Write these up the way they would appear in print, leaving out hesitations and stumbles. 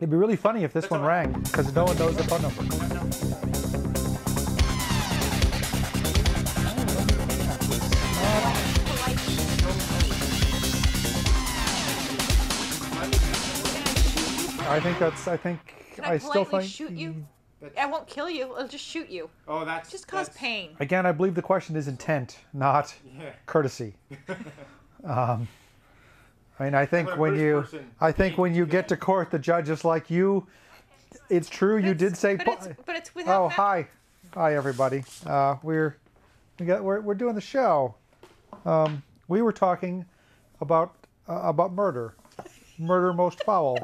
It'd be really funny if this one rang, because no one knows the phone number. Can I still politely think... shoot you? I won't kill you. I'll just shoot you. Oh, that's... Just cause pain. Again, I believe the question is intent, not courtesy. I mean, I think when you get to court, the judge is like, it's true, you did say... But it's without... Oh, hi. Hi, everybody. We're doing the show. We were talking about murder. Murder most foul.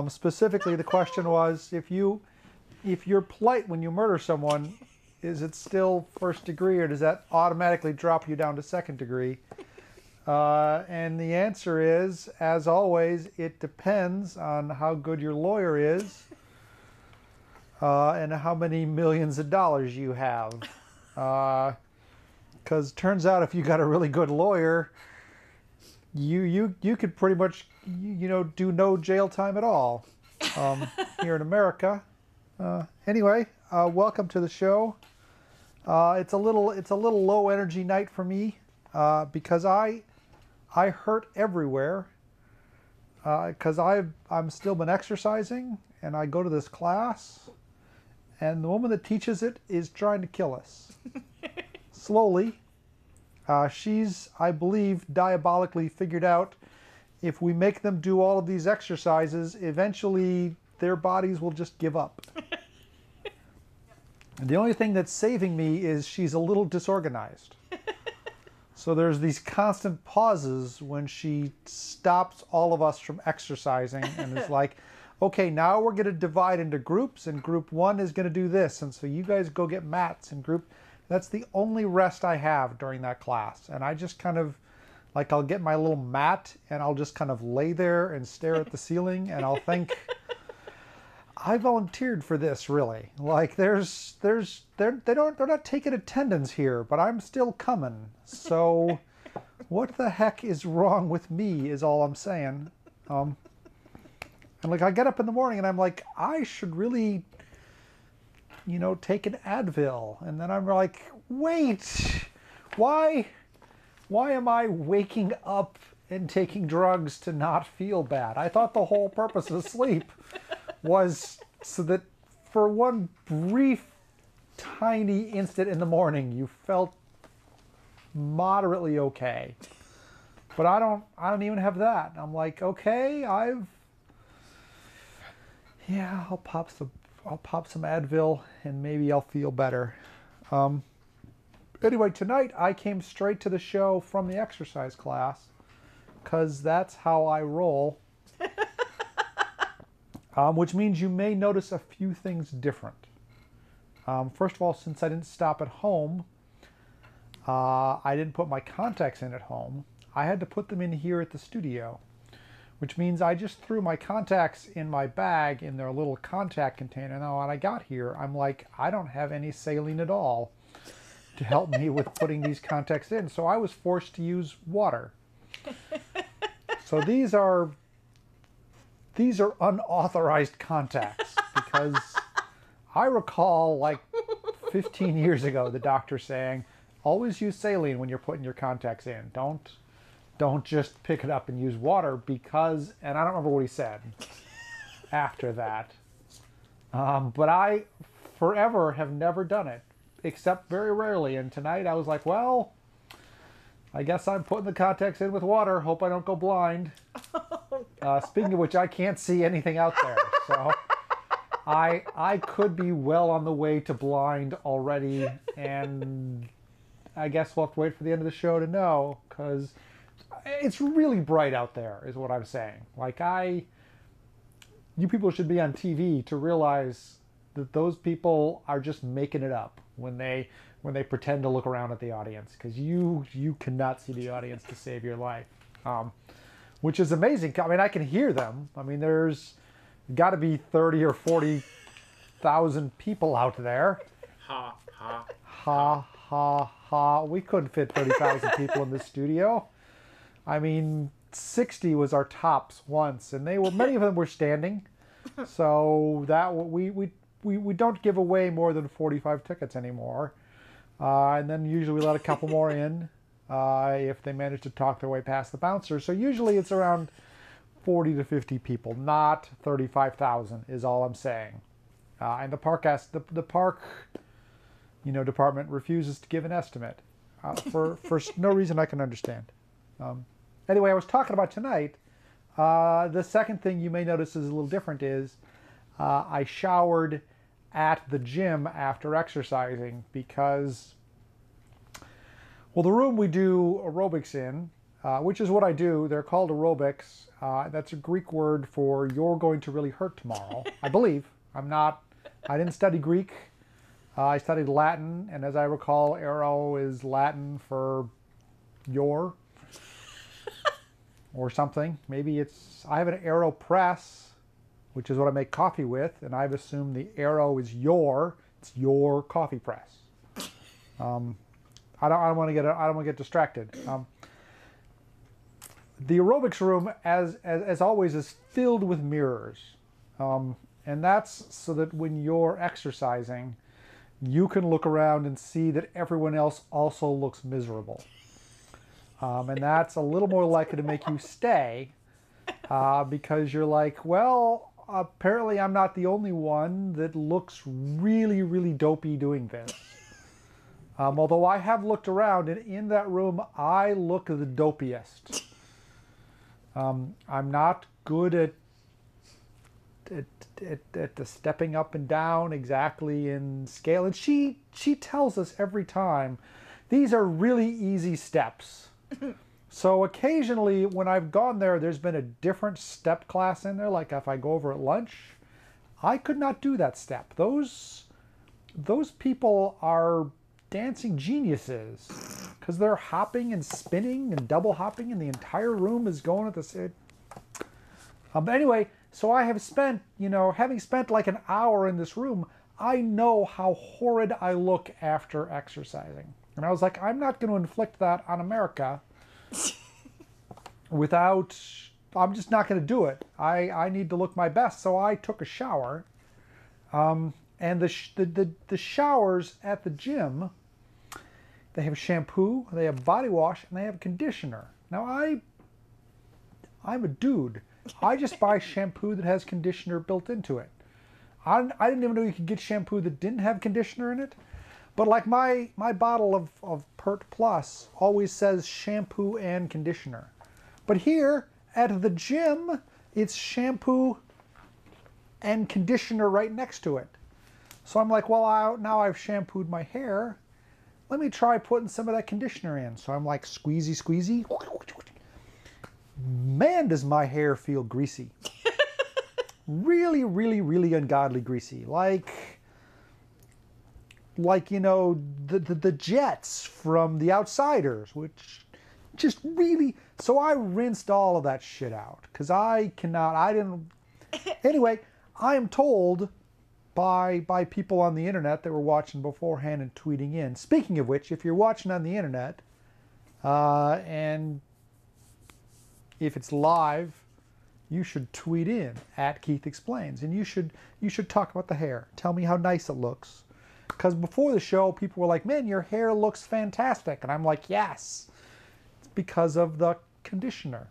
Specifically, the question was, if you're polite when you murder someone, is it still first degree, or does that automatically drop you down to second degree? And the answer is, as always, it depends on how good your lawyer is and how many millions of dollars you have. Because turns out if you got a really good lawyer, you could pretty much do no jail time at all here in America. Anyway, welcome to the show. It's a little low energy night for me because I hurt everywhere because I'm still been exercising, and I go to this class, and the woman that teaches it is trying to kill us slowly. She's, I believe, diabolically figured out if we make them do all of these exercises, eventually their bodies will just give up. And the only thing that's saving me is she's a little disorganized. So there's these constant pauses when she stops all of us from exercising and is like, okay, now we're going to divide into groups, and group one is going to do this, and so you guys go get mats, and that's the only rest I have during that class. And I just kind of, like, I'll get my little mat and I'll just kind of lay there and stare at the ceiling, and I'll think, I volunteered for this, really. Like, they're not taking attendance here, but I'm still coming. So what the heck is wrong with me is all I'm saying. And like, I get up in the morning and I'm like, I should really, take an Advil. And then I'm like, wait, why am I waking up and taking drugs to not feel bad? I thought the whole purpose of sleep was so that for one brief, tiny instant in the morning, you felt moderately okay. But I don't even have that. I'm like, okay, I'll pop some Advil and maybe I'll feel better. Anyway, tonight I came straight to the show from the exercise class because that's how I roll. Which means you may notice a few things different. First of all, since I didn't stop at home, I didn't put my contacts in at home. I had to put them in here at the studio, which means I just threw my contacts in my bag in their little contact container. Now, when I got here, I'm like, I don't have any saline at all to help me with putting these contacts in. So I was forced to use water. So these are unauthorized contacts because I recall like 15 years ago the doctor saying, always use saline when you're putting your contacts in. Don't just pick it up and use water because, and I don't remember what he said after that. But I forever have never done it, except very rarely. And tonight I was like, well, I guess I'm putting the contacts in with water. Hope I don't go blind. Speaking of which, I can't see anything out there. So I could be well on the way to blind already. And I guess we'll have to wait for the end of the show to know, because it's really bright out there is what I'm saying. Like, you people should be on TV to realize that those people are just making it up when they pretend to look around at the audience, because you cannot see the audience to save your life, which is amazing. I mean, I can hear them. I mean, there's got to be 30 or 40,000 people out there. Ha ha ha ha ha. We couldn't fit 30,000 people in this studio. I mean, 60 was our tops once, and many of them were standing. So that we don't give away more than 45 tickets anymore. And then usually we let a couple more in if they manage to talk their way past the bouncer. So usually it's around 40 to 50 people, not 35,000 is all I'm saying. And the park department refuses to give an estimate for no reason I can understand. Anyway, I was talking about tonight. The second thing you may notice is a little different is I showered at the gym after exercising because, well, the room we do aerobics in, which is what I do, they're called aerobics. That's a Greek word for you're going to really hurt tomorrow, I believe. I didn't study Greek. I studied Latin, and as I recall, aero is Latin for your or something. Maybe I have an AeroPress, which is what I make coffee with, and I've assumed the Aero is it's your coffee press. I don't want to get distracted. The aerobics room, as always, is filled with mirrors, and that's so that when you're exercising, you can look around and see that everyone else also looks miserable. And that's a little more likely to make you stay because you're like, well, apparently I'm not the only one that looks really, really dopey doing this. Although I have looked around, and in that room, I look the dopiest. I'm not good at the stepping up and down exactly in scale. And she tells us every time, these are really easy steps. So occasionally when I've gone there, there's been a different step class in there. Like if I go over at lunch, I could not do that step. Those people are dancing geniuses because they're hopping and spinning and double hopping, and the entire room is going at the same. But anyway, so I have spent, having spent like an hour in this room, I know how horrid I look after exercising. And I was like, I'm not going to inflict that on America I'm just not going to do it. I need to look my best. So I took a shower. And the showers at the gym, they have shampoo, they have body wash, and they have conditioner. Now I'm a dude. I just buy shampoo that has conditioner built into it. I didn't even know you could get shampoo that didn't have conditioner in it. But like my bottle of Pert Plus always says shampoo and conditioner. But here at the gym, it's shampoo and conditioner right next to it. So I'm like, well, now I've shampooed my hair. Let me try putting some of that conditioner in. So I'm like, squeezy, squeezy. Man, does my hair feel greasy. Really, really, really ungodly greasy. Like the jets from The Outsiders, which just really. So I rinsed all of that shit out because anyway, I am told by people on the internet that were watching beforehand and tweeting in. Speaking of which, if you're watching on the internet and if it's live, you should tweet in at Keith Explains, and you should talk about the hair. Tell me how nice it looks. Because before the show, people were like, man, your hair looks fantastic. And I'm like, yes. It's because of the conditioner.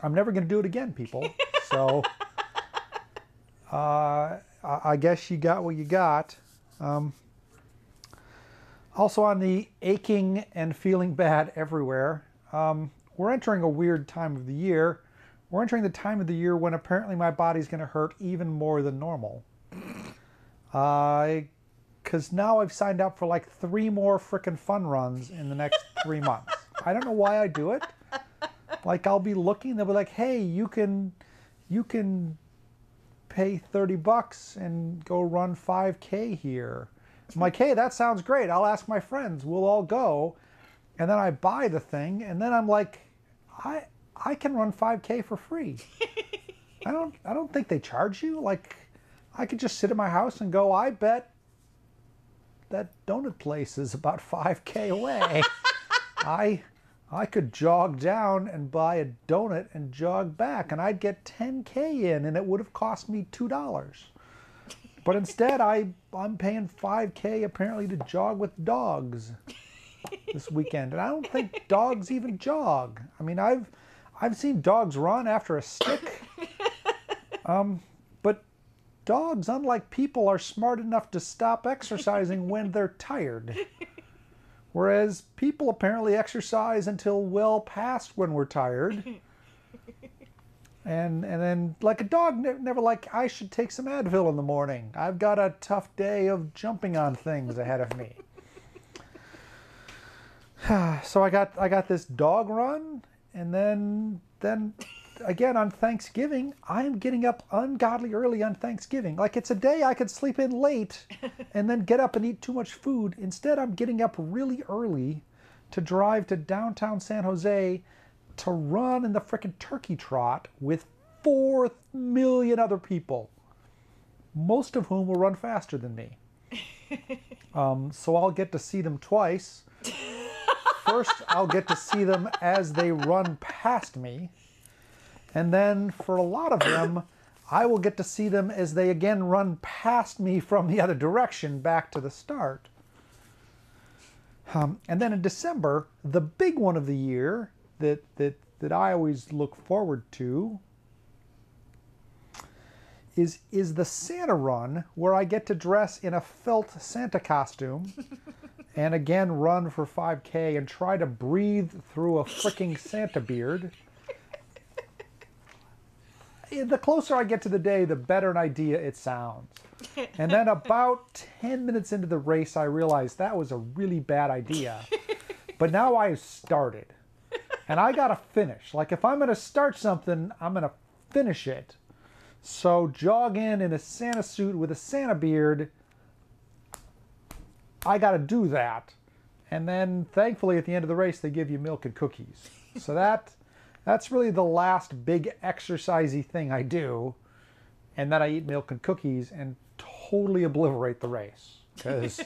I'm never going to do it again, people. So I guess you got what you got. Also on the aching and feeling bad everywhere, we're entering a weird time of the year. We're entering the time of the year when apparently my body's going to hurt even more than normal. Because now I've signed up for like 3 more frickin' fun runs in the next 3 months. I don't know why I do it. Like I'll be looking, they'll be like, hey, you can pay $30 and go run 5K here. I'm like, hey, that sounds great. I'll ask my friends. We'll all go. And then I buy the thing, and then I'm like, I can run 5K for free. I don't think they charge you. Like, I could just sit at my house and go, I bet that donut place is about 5K away. I could jog down and buy a donut and jog back, and I'd get 10K in, and it would have cost me $2. But instead, I'm paying 5K apparently to jog with dogs this weekend, and I don't think dogs even jog. I mean, I've seen dogs run after a stick, but dogs, unlike people, are smart enough to stop exercising when they're tired. Whereas people apparently exercise until well past when we're tired. And then, like a dog, never like, I should take some Advil in the morning. I've got a tough day of jumping on things ahead of me. So I got this dog run, and then again on Thanksgiving, I am getting up ungodly early on Thanksgiving. Like, it's a day I could sleep in late and then get up and eat too much food. Instead, I'm getting up really early to drive to downtown San Jose to run in the frickin' turkey trot with 4 million other people, most of whom will run faster than me. So I'll get to see them twice. First, I'll get to see them as they run past me. And then for a lot of them, I will get to see them as they again run past me from the other direction back to the start. And then in December, the big one of the year that I always look forward to is the Santa run, where I get to dress in a felt Santa costume and again run for 5K and try to breathe through a freaking Santa beard. The closer I get to the day, the better an idea it sounds. And then about 10 minutes into the race, I realized that was a really bad idea. But now I've started. And I gotta finish. Like, if I'm gonna start something, I'm gonna finish it. So jog in a Santa suit with a Santa beard, I gotta do that. And then thankfully at the end of the race, they give you milk and cookies. So that's really the last big exercisey thing I do. And then I eat milk and cookies and totally obliterate the race. Because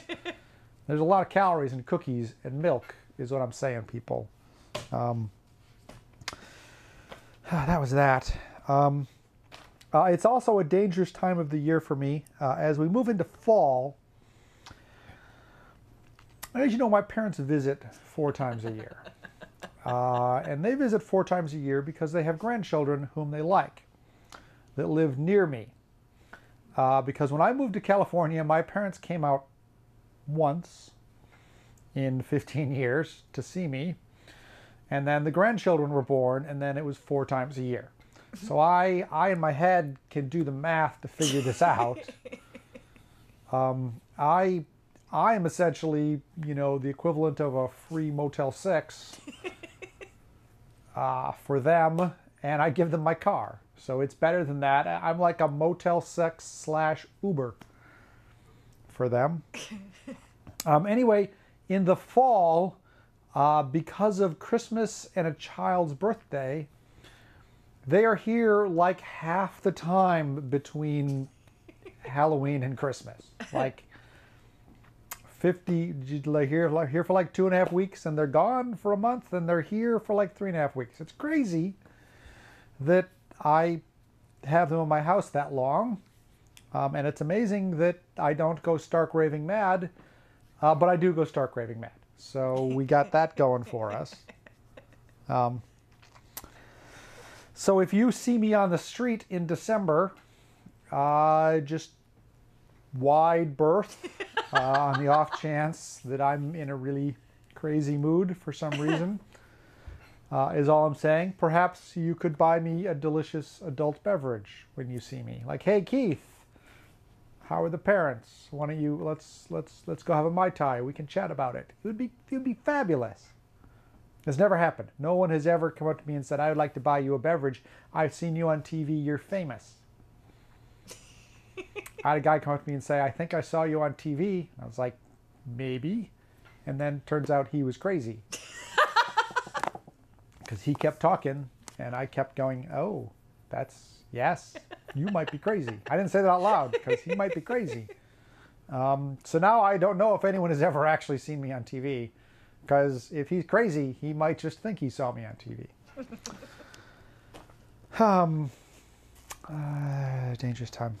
there's a lot of calories in cookies and milk, is what I'm saying, people. That was that. It's also a dangerous time of the year for me. As we move into fall, as you know, my parents visit 4 times a year. And they visit 4 times a year because they have grandchildren whom they like, that live near me. Because when I moved to California, my parents came out once in 15 years to see me. And then the grandchildren were born, and then it was 4 times a year. So I in my head can do the math to figure this out. I am essentially, the equivalent of a free Motel 6 for them, and I give them my car. So it's better than that. I'm like a Motel 6 / Uber for them. Anyway, in the fall, because of Christmas and a child's birthday, they are here like half the time between Halloween and Christmas. Like 50, here for like 2.5 weeks, and they're gone for a month, and they're here for like 3.5 weeks. It's crazy that I have them in my house that long, and it's amazing that I don't go stark raving mad, but I do go stark raving mad. So we got that going for us. So if you see me on the street in December, just wide berth on the off chance that I'm in a really crazy mood for some reason, is all I'm saying. Perhaps you could buy me a delicious adult beverage when you see me. Like, hey Keith, how are the parents? Why don't you let's go have a Mai Tai. We can chat about it. It would be fabulous. It's never happened. No one has ever come up to me and said, I would like to buy you a beverage. I've seen you on TV. You're famous. I had a guy come up to me and say, I think I saw you on TV. I was like, maybe. And then turns out he was crazy. Because he kept talking and I kept going, oh, yes, you might be crazy. I didn't say that out loud because he might be crazy. So now I don't know if anyone has ever actually seen me on TV. because if he's crazy, he might just think he saw me on TV. Dangerous time.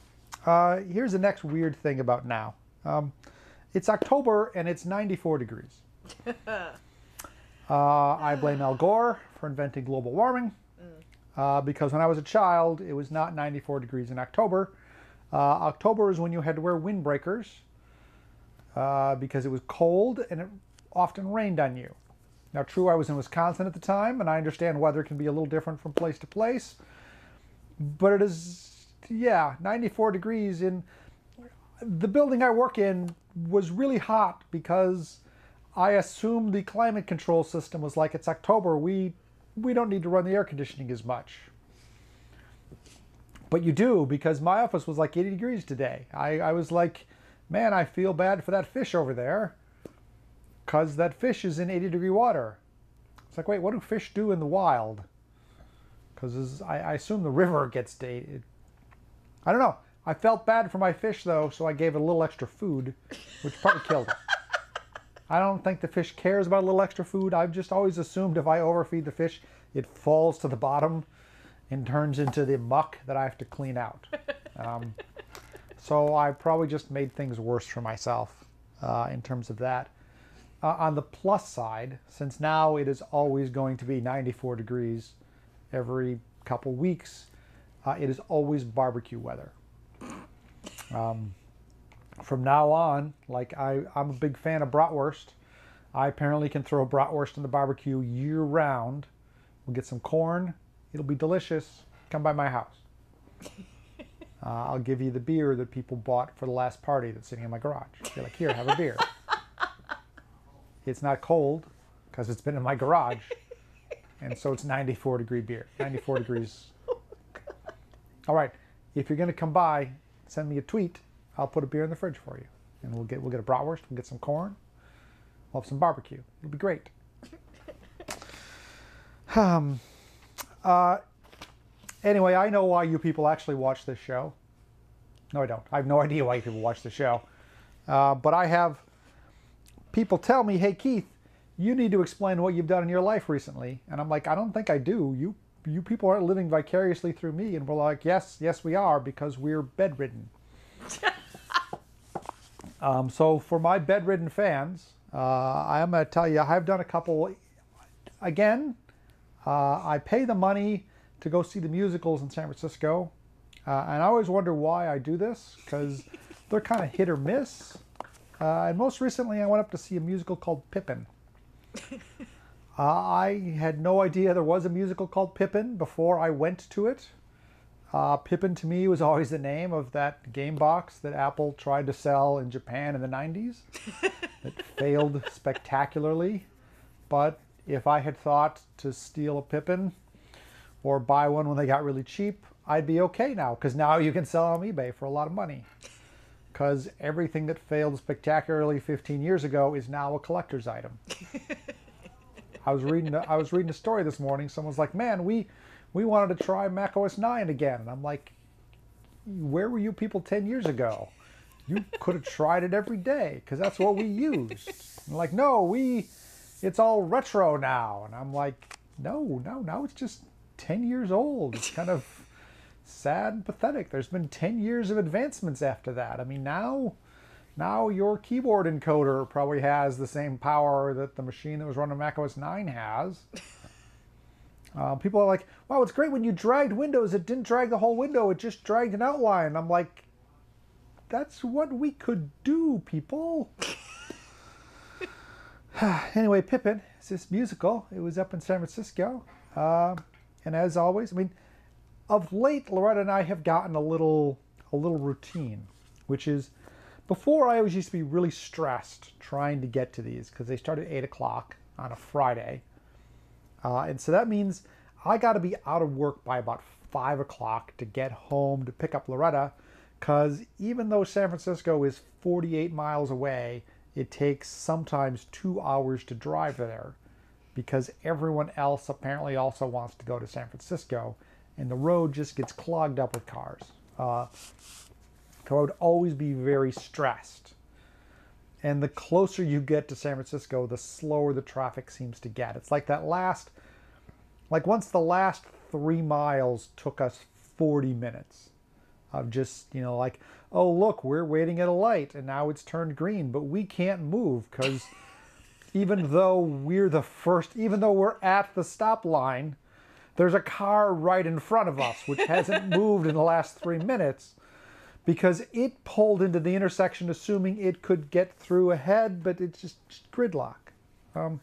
Here's the next weird thing about now. It's October and it's 94 degrees. I blame Al Gore for inventing global warming because when I was a child, it was not 94 degrees in October. October is when you had to wear windbreakers because it was cold and it often rained on you. Now, true, I was in Wisconsin at the time, and I understand weather can be a little different from place to place, but it is, yeah, 94 degrees in the building I work in was really hot because I assumed the climate control system was like, it's October, we don't need to run the air conditioning as much. But you do, because my office was like 80 degrees today. I was like, man, I feel bad for that fish over there because that fish is in 80-degree water. It's like, wait, what do fish do in the wild? Because I assume the river gets to 80. I don't know. I felt bad for my fish, though, so I gave it a little extra food, which probably killed it. I don't think the fish cares about a little extra food. I've just always assumed if I overfeed the fish, it falls to the bottom and turns into the muck that I have to clean out. So I probably just made things worse for myself in terms of that. On the plus side, since now it is always going to be 94 degrees every couple weeks, it is always barbecue weather. From now on, like I'm a big fan of bratwurst. I apparently can throw bratwurst in the barbecue year round. We'll get some corn. It'll be delicious. Come by my house. I'll give you the beer that people bought for the last party that's sitting in my garage. You're like, here, have a beer. It's not cold because it's been in my garage. And so it's 94 degree beer. 94 degrees. All right. If you're going to come by, send me a tweet. I'll put a beer in the fridge for you. And we'll get a bratwurst. We'll get some corn. We'll have some barbecue. It'll be great. Anyway, I know why you people actually watch this show. No, I don't. I have no idea why you people watch the show. But I have people tell me, hey, Keith, you need to explain what you've done in your life recently. And I'm like, I don't think I do. You people aren't living vicariously through me. And we're like, yes, we are, because we're bedridden. So for my bedridden fans, I'm going to tell you, I've done a couple. Again, I pay the money to go see the musicals in San Francisco. And I always wonder why I do this, because they're kind of hit or miss. And most recently, I went up to see a musical called Pippin. I had no idea there was a musical called Pippin before I went to it. Pippin to me was always the name of that game box that Apple tried to sell in Japan in the 90s. It failed spectacularly. But if I had thought to steal a Pippin or buy one when they got really cheap, I'd be okay now, because now you can sell on eBay for a lot of money. Because everything that failed spectacularly 15 years ago is now a collector's item. I was reading a story this morning. Someone's like, man, we wanted to try macOS 9 again. And I'm like, where were you people 10 years ago? You could have tried it every day, because that's what we used. And like, no, it's all retro now. And I'm like, no, now it's just 10 years old. It's kind of sad and pathetic. There's been 10 years of advancements after that. I mean, now your keyboard encoder probably has the same power that the machine that was running macOS 9 has. People are like, wow, it's great when you dragged windows. It didn't drag the whole window. It just dragged an outline. I'm like, that's what we could do, people. Anyway, Pippin is this musical. It was up in San Francisco. And as always, I mean, of late, Loretta and I have gotten a little routine, which is, before I always used to be really stressed trying to get to these because they start at 8 o'clock on a Friday. And so that means I got to be out of work by about 5 o'clock to get home to pick up Loretta, because even though San Francisco is 48 miles away, it takes sometimes 2 hours to drive there, because everyone else apparently also wants to go to San Francisco, and the road just gets clogged up with cars. So I would always be very stressed. And the closer you get to San Francisco, the slower the traffic seems to get. It's like once the last 3 miles took us 40 minutes of just, like, oh, look, we're waiting at a light and now it's turned green, but we can't move because even though we're at the stop line, there's a car right in front of us, which hasn't moved in the last 3 minutes because it pulled into the intersection assuming it could get through ahead, but it's just gridlock. Or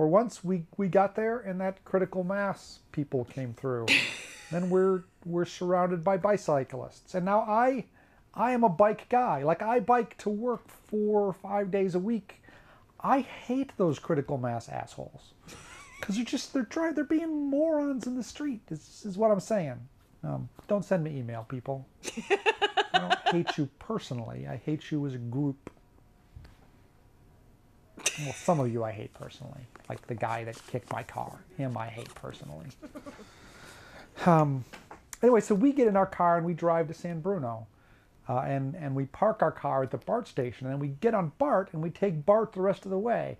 once we got there and that critical mass people came through, then we're surrounded by bicyclists. And now I am a bike guy. Like, I bike to work 4 or 5 days a week. I hate those critical mass assholes because they're being morons in the street. This is what I'm saying. Don't send me email, people. I don't hate you personally. I hate you as a group. Well, some of you I hate personally, like the guy that kicked my car. Him I hate personally. Anyway, so we get in our car and we drive to San Bruno. And we park our car at the BART station, and then we get on BART and we take BART the rest of the way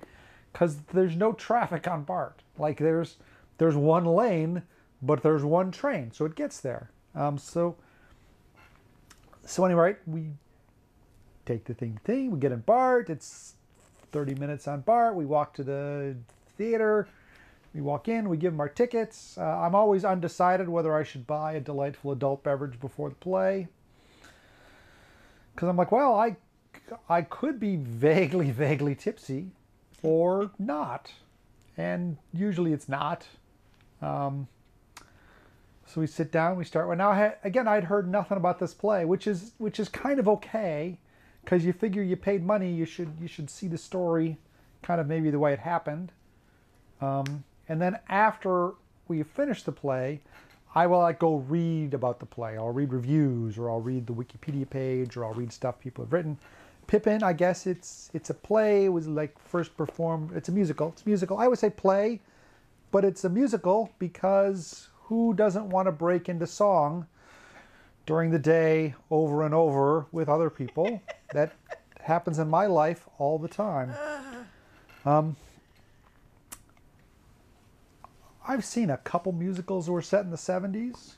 because there's no traffic on BART. Like, there's one lane, but there's one train, so it gets there. So anyway, we take the thing, we get in BART. It's 30 minutes on BART. We walk to the theater. We walk in, we give them our tickets. I'm always undecided whether I should buy a delightful adult beverage before the play. Because I'm like, well, I could be vaguely tipsy or not. And usually it's not. So we sit down, we start. Well, now, again, I'd heard nothing about this play, which is kind of okay. Because you figure you paid money, you should see the story kind of maybe the way it happened. And then after we finish the play, I will go read about the play. I'll read reviews, or I'll read the Wikipedia page, or I'll read stuff people have written. Pippin, I guess it's a play. It was first performed. It's a musical. I would say play, but it's a musical because who doesn't want to break into song during the day over and over with other people? That happens in my life all the time. I've seen a couple musicals that were set in the 70s.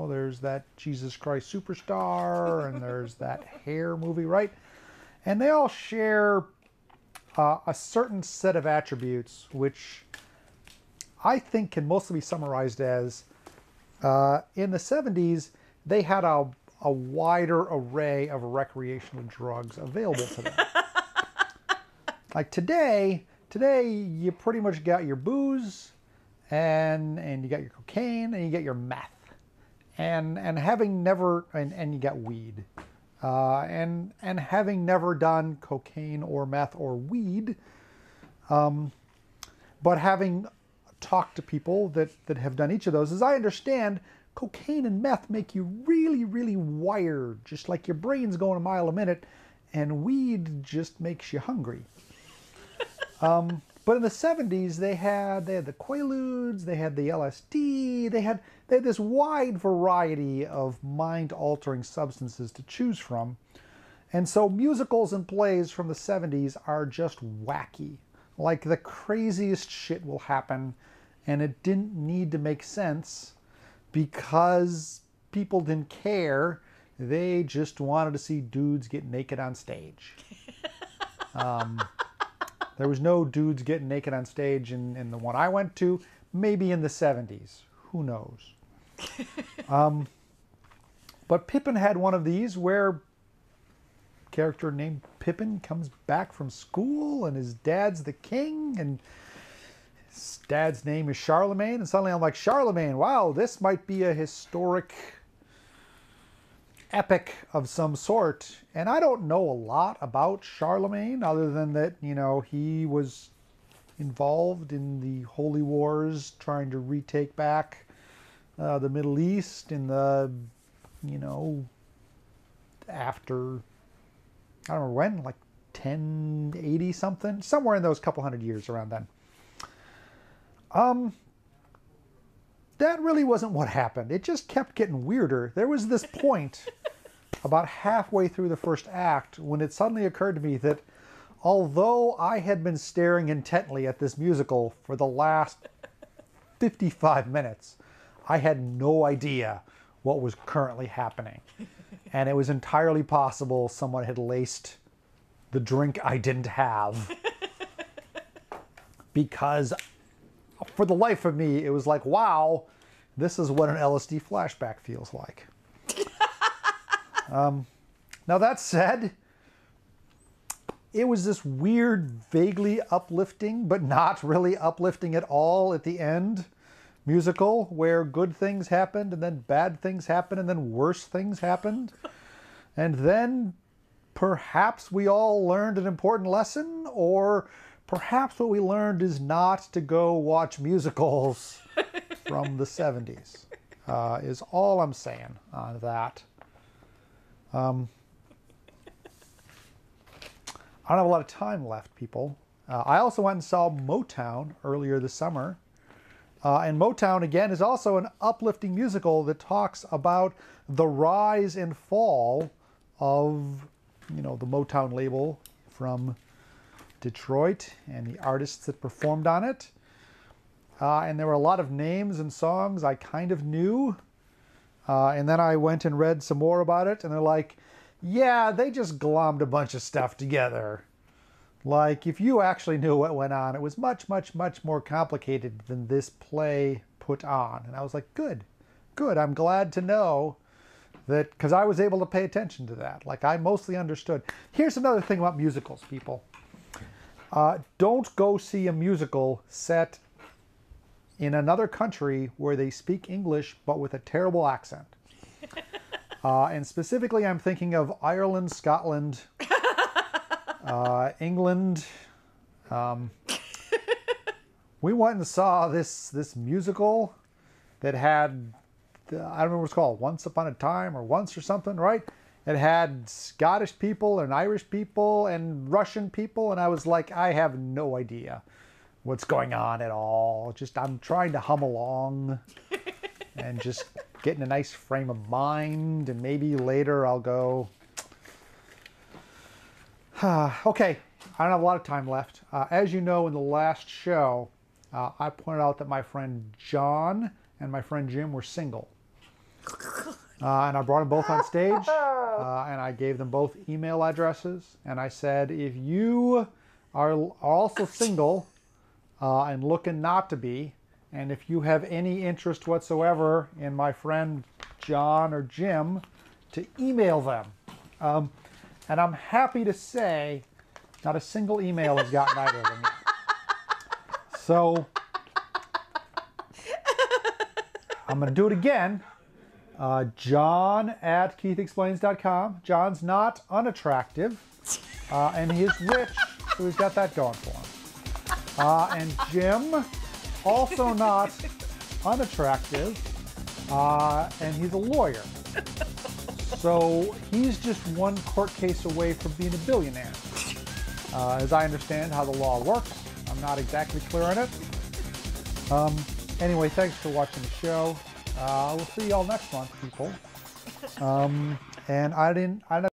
There's that Jesus Christ Superstar, and there's that Hair movie, right? And they all share a certain set of attributes, which I think can mostly be summarized as, in the 70s, they had a wider array of recreational drugs available to them. Like today you pretty much got your booze, and you got your cocaine, and you get your meth, and having never and you got weed, and having never done cocaine or meth or weed, but having talked to people that have done each of those, as I understand, cocaine and meth make you really, really wired, just like your brain's going a mile a minute, and weed just makes you hungry. But in the 70s, they had the Quaaludes, they had the LSD, they had this wide variety of mind-altering substances to choose from. And so musicals and plays from the 70s are just wacky. Like, the craziest shit will happen, and it didn't need to make sense because people didn't care. They just wanted to see dudes get naked on stage. There was no dudes getting naked on stage in the one I went to. Maybe in the 70s. Who knows? But Pippin had one of these where a character named Pippin comes back from school and his dad's the king and his dad's name is Charlemagne. And suddenly I'm like, Charlemagne, wow, this might be a historic epic of some sort. And I don't know a lot about Charlemagne other than that, he was involved in the Holy Wars trying to retake back the Middle East in the, after, I don't know when, like 1080 something, somewhere in those couple hundred years around then. That really wasn't what happened. It just kept getting weirder. There was this point about halfway through the first act when it suddenly occurred to me that, although I had been staring intently at this musical for the last 55 minutes, I had no idea what was currently happening. And it was entirely possible someone had laced the drink I didn't have. Because for the life of me, it was like, wow, this is what an LSD flashback feels like. Now that said, it was this weird, vaguely uplifting, but not really uplifting at all at the end musical where good things happened and then bad things happened and then worse things happened. And then perhaps we all learned an important lesson, or perhaps what we learned is not to go watch musicals from the 70s, is all I'm saying on that. I don't have a lot of time left, people. I also went and saw Motown earlier this summer. And Motown, again, is also an uplifting musical that talks about the rise and fall of, you know, the Motown label from Detroit and the artists that performed on it. And there were a lot of names and songs I kind of knew. And then I went and read some more about it, and they're like, yeah, they just glommed a bunch of stuff together. Like, if you actually knew what went on, it was much, much, much more complicated than this play put on. And I was like, good, good. I'm glad to know that, because I was able to pay attention to that. Like, I mostly understood. Here's another thing about musicals, people. Don't go see a musical set in another country where they speak English, but with a terrible accent. And specifically, I'm thinking of Ireland, Scotland, England. We went and saw this musical that had, I don't remember what it's called, Once Upon a Time or Once or something, right? It had Scottish people and Irish people and Russian people, and I was like, I have no idea what's going on at all. Just, I'm trying to hum along and just get in a nice frame of mind, and maybe later I'll go. Okay, I don't have a lot of time left. As you know, in the last show, I pointed out that my friend John and my friend Jim were single. And I brought them both on stage, and I gave them both email addresses, and I said, if you are also single and looking not to be, and if you have any interest whatsoever in my friend John or Jim, to email them. And I'm happy to say not a single email has gotten either of them yet. So I'm going to do it again. John at KeithExplains.com. John's not unattractive, and he's rich, so he's got that going for him. And Jim, also not unattractive, and he's a lawyer. So he's just one court case away from being a billionaire. As I understand how the law works, I'm not exactly clear on it. Anyway, thanks for watching the show. We'll see y'all next month, people. And I